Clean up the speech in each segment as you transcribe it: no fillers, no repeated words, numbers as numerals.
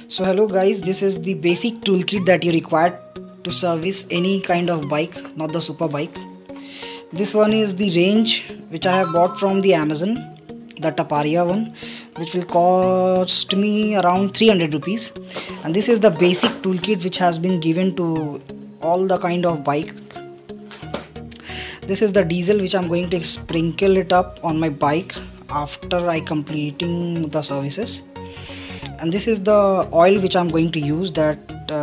So hello guys, this is the basic toolkit that you require to service any kind of bike, not the super bike. This one is the range which I have bought from the Amazon, the Taparia one, which will cost me around 300 rupees. And this is the basic toolkit which has been given to all the kind of bike. This is the diesel which I'm going to sprinkle it up on my bike after I completing the services. And this is the oil which I'm going to use, that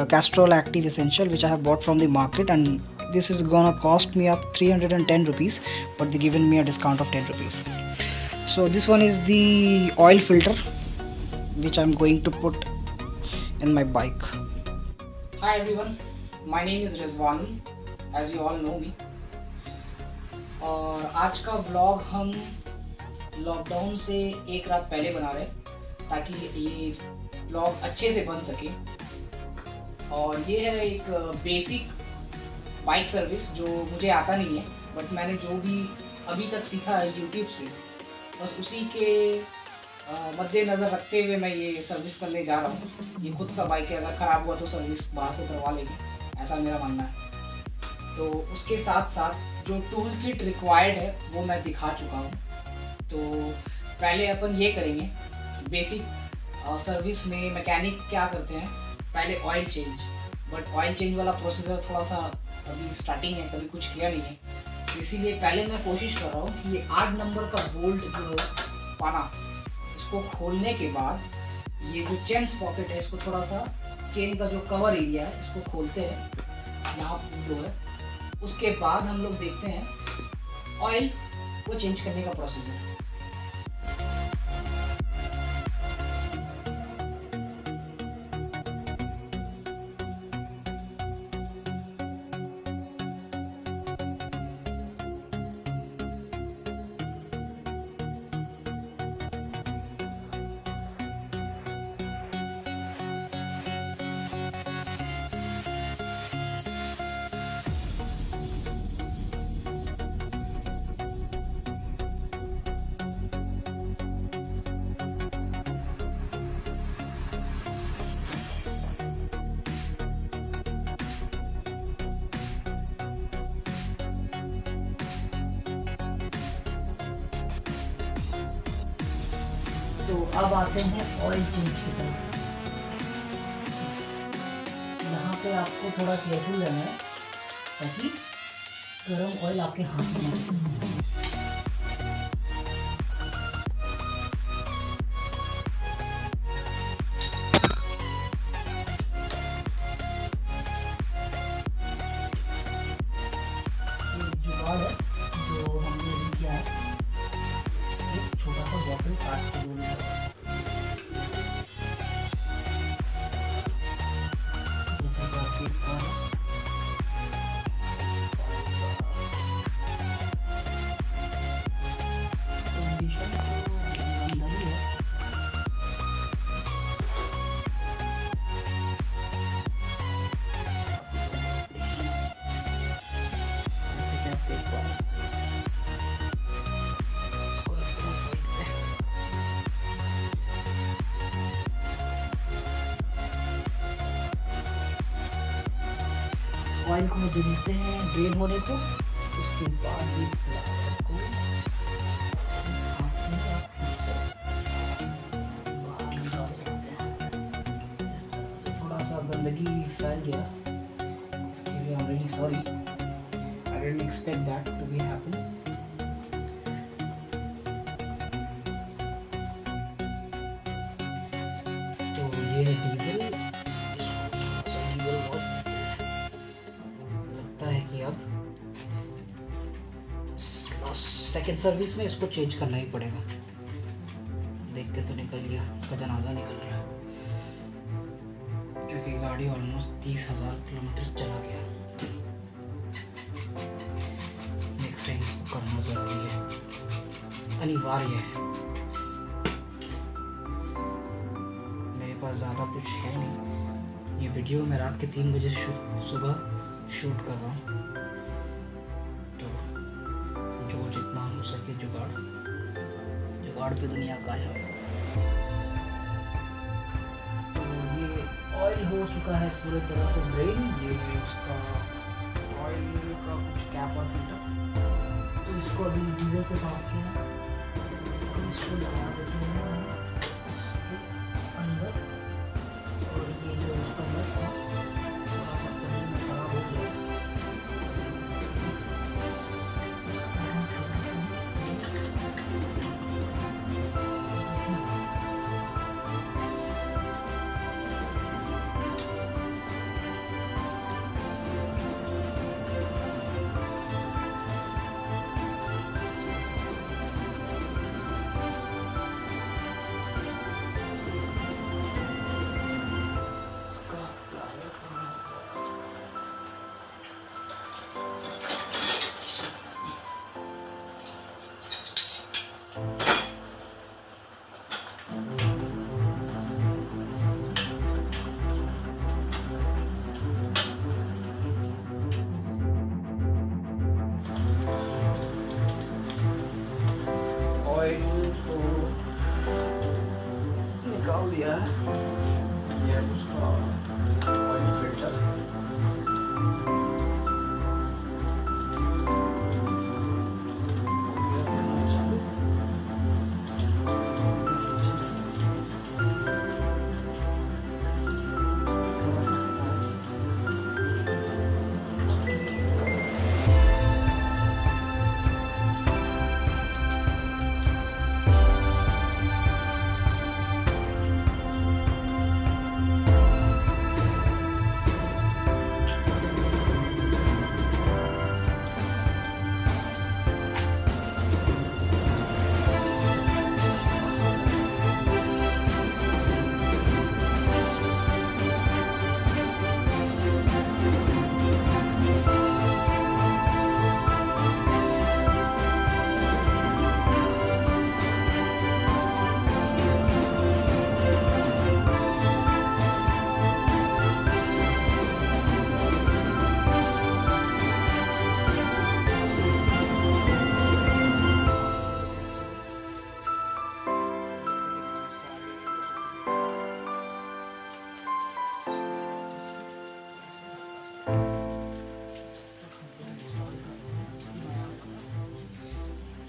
Castrol Active Essential, which I have bought from the market, and this is gonna cost me up 310 rupees, but they given me a discount of 10 rupees. So this one is the oil filter which I'm going to put in my bike. Hi everyone, my name is Rizwan, as you all know me. और आज का vlog हम lockdown से एक रात पहले बना रहे हैं ताकि ये व्लॉग अच्छे से बन सके। और ये है एक बेसिक बाइक सर्विस जो मुझे आता नहीं है, बट मैंने जो भी अभी तक सीखा है यूट्यूब से, बस उसी के मद्देनज़र रखते हुए मैं ये सर्विस करने जा रहा हूँ। ये खुद का बाइक है, अगर ख़राब हुआ तो सर्विस बाहर से करवा लेंगे, ऐसा मेरा मानना है। तो उसके साथ साथ जो टूल किट रिक्वायर्ड है वो मैं दिखा चुका हूँ। तो पहले अपन ये करेंगे बेसिक सर्विस में मैकेनिक क्या करते हैं, पहले oil change. But oil change वाला प्रोसीजर थोड़ा सा अभी स्टार्टिंग है, कभी कुछ किया नहीं है, तो इसीलिए पहले मैं कोशिश कर रहा हूँ कि ये 8 नंबर का बोल्ट जो पाना, इसको खोलने के बाद ये जो चेन पॉकेट है, इसको थोड़ा सा चेन का जो कवर एरिया है इसको खोलते हैं, यहाँ जो है। उसके बाद हम लोग देखते हैं ऑयल को चेंज करने का प्रोसीजर। तो अब आते हैं ऑयल चेंज की तरफ। यहाँ पे आपको थोड़ा केयरफुल रहना है ताकि गर्म ऑयल आपके हाथ में ना जुगाड़ है जो हमने भी किया है। एक छोटा सा बॉटल काट के दूंगा, जैसा कि आप देख पा रहे हैं। कंडीशन तो अंदर ही है। जैसे कि आप देख पा रहे हैं, ऑयल को देते हैं ड्रेन होने को। उसके बाद भी फ्लावर को हाथ से आप बाहर निकाल सकते हैं। इस तरह से थोड़ा सा गंदगी फैल गया, इसके लिए I am really sorry. I didn't expect that to be happen. तो ये है डीजल। कि अब सेकेंड सर्विस में इसको चेंज करना ही पड़ेगा। देख के तो निकल गया, इसका जनाजा निकल रहा है, क्योंकि गाड़ी ऑलमोस्ट 30,000 किलोमीटर चला गया। नेक्स्ट टाइम इसको करना ज़रूरी है, अनिवार्य है। मेरे पास ज़्यादा कुछ है नहीं। ये वीडियो मैं रात के 3 बजे सुबह शूट कर रहा हूँ, तो जो जितना हो सके जुगाड़ पे दुनिया कायम। तो ये ऑयल हो चुका है पूरी तरह से ड्रेन। ये है उसका ऑयल का कुछ कैप और फिल्टर। तो इसको अभी डीजल से साफ किया, तो इसको लगा देते हैं हम इसके अंदर। और ये जो उसका नट था थोड़ा सा पहले में खराब हो गया, इसको हम कर देते हैं। ऑयल को निकाल दिया है, ये है उसका ऑयल फिल्टर।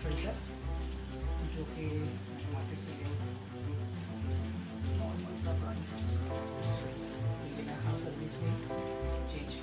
फिल्टर जो कि मार्केट से नॉर्मल सा गाड़ी से, लेकिन मैं हर सर्विस में चेंज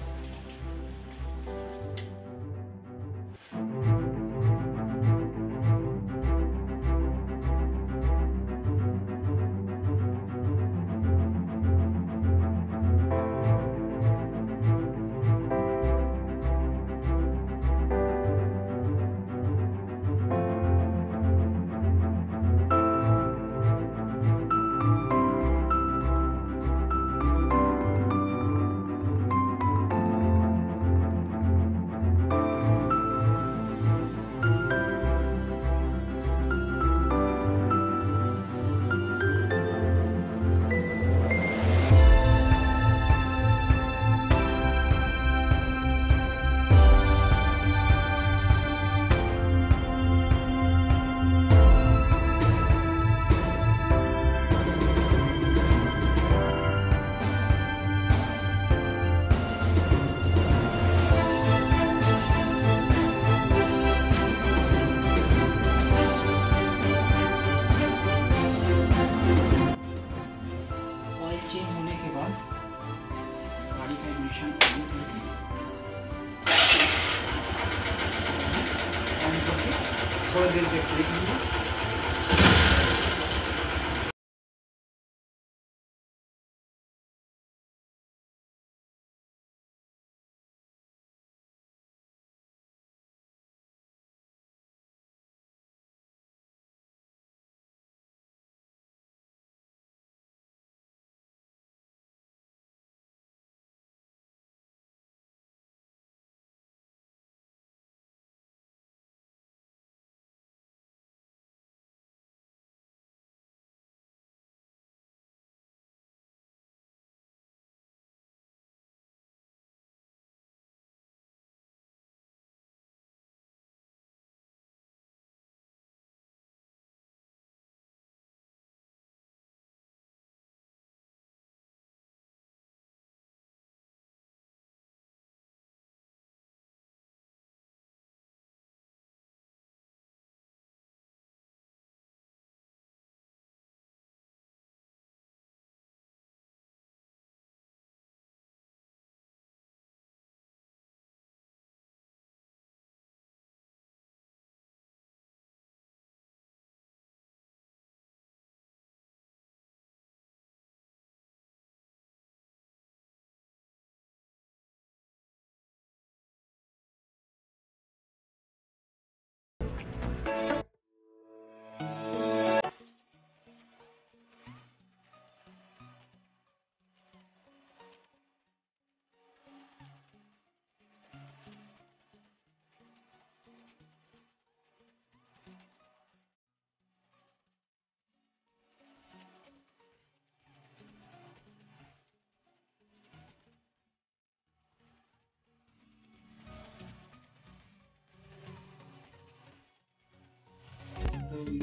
चेंज होने के बाद गाड़ी का इग्निशन ऑन करके थोड़ी देर वेट करेंगे।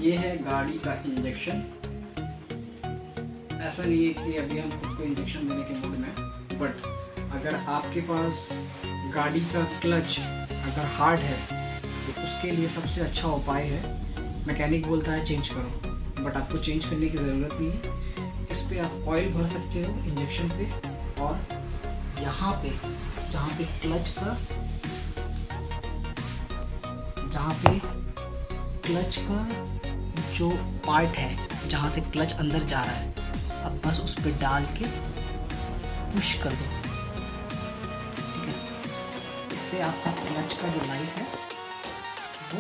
ये है गाड़ी का इंजेक्शन। ऐसा नहीं है कि अभी हम खुद को इंजेक्शन देने के मूड में हैं, बट अगर आपके पास गाड़ी का क्लच अगर हार्ड है तो उसके लिए सबसे अच्छा उपाय है, मैकेनिक बोलता है चेंज करो, बट आपको चेंज करने की ज़रूरत नहीं है। इस पर आप ऑयल भर सकते हो इंजेक्शन पे, और यहाँ पे जहाँ पे क्लच का जो पार्ट है जहाँ से क्लच अंदर जा रहा है, अब बस उस पर डाल के पुश कर दो, ठीक है। इससे आपका क्लच का जो लाइफ है वो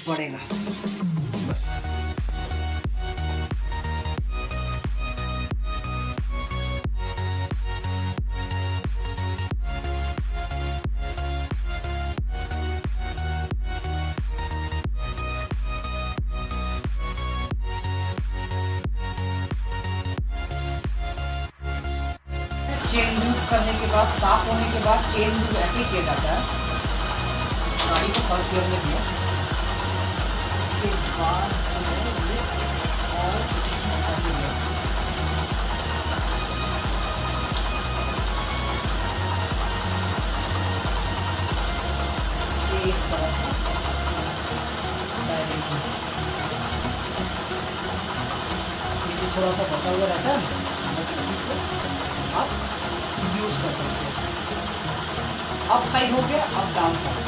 बढ़ेगा बस। चेन लूप करने के बाद, साफ होने के बाद चेन लूप ऐसे किया जाता है। गाड़ी को फर्स्ट गियर में दिया, उसके बाद और इसमें ऐसे दिया, ये इस तरह से ये थोड़ा सा बचा हुआ रहता है, बस इसी को आप यूज कर सकते हो। अप साइड हो गया, अब डाउन साइड।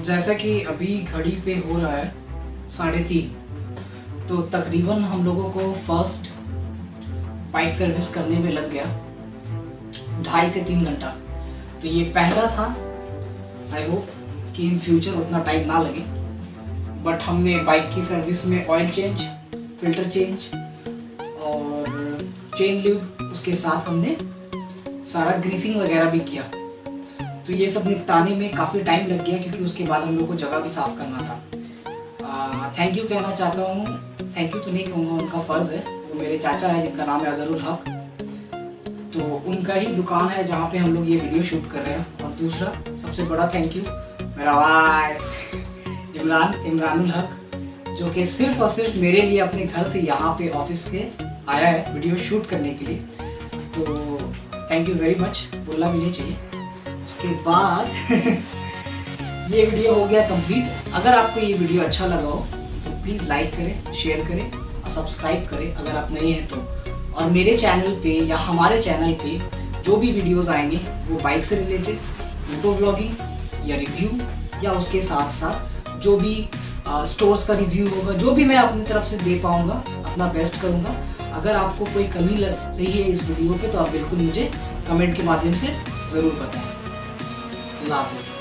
जैसा कि अभी घड़ी पे हो रहा है 3:30, तो तकरीबन हम लोगों को फर्स्ट बाइक सर्विस करने में लग गया 2.5 से 3 घंटा। तो ये पहला था, आई होप कि इन फ्यूचर उतना टाइम ना लगे। बट हमने बाइक की सर्विस में ऑयल चेंज, फिल्टर चेंज और चेन ल्यूब, उसके साथ हमने सारा ग्रीसिंग वगैरह भी किया। तो ये सब निपटाने में काफ़ी टाइम लग गया, क्योंकि उसके बाद हम लोग को जगह भी साफ़ करना था। थैंक यू कहना चाहता हूँ, थैंक यू तो नहीं कहूँगा, उनका फ़र्ज़ है। वो मेरे चाचा है जिनका नाम है अज़हरुल हक, तो उनका ही दुकान है जहाँ पे हम लोग ये वीडियो शूट कर रहे हैं। और दूसरा सबसे बड़ा थैंक यू मेरा भाई इमरानुल हक, जो कि सिर्फ और सिर्फ मेरे लिए अपने घर से यहाँ पे ऑफिस के आया है वीडियो शूट करने के लिए। तो थैंक यू वेरी मच, बोलना भी नहीं चाहिए। उसके बाद ये वीडियो हो गया कंप्लीट। अगर आपको ये वीडियो अच्छा लगा हो तो प्लीज़ लाइक करें, शेयर करें और सब्सक्राइब करें अगर आप नए हैं तो। और मेरे चैनल पे या हमारे चैनल पे जो भी वीडियोस आएंगे वो बाइक से रिलेटेड, मोटो व्लॉगिंग या रिव्यू, या उसके साथ साथ जो भी स्टोर्स का रिव्यू होगा, जो भी मैं अपनी तरफ से दे पाऊँगा अपना बेस्ट करूँगा। अगर आपको कोई कमी लग रही है इस वीडियो पे तो आप बिल्कुल मुझे कमेंट के माध्यम से ज़रूर बताएं। अल्लाह हाफ़िज़।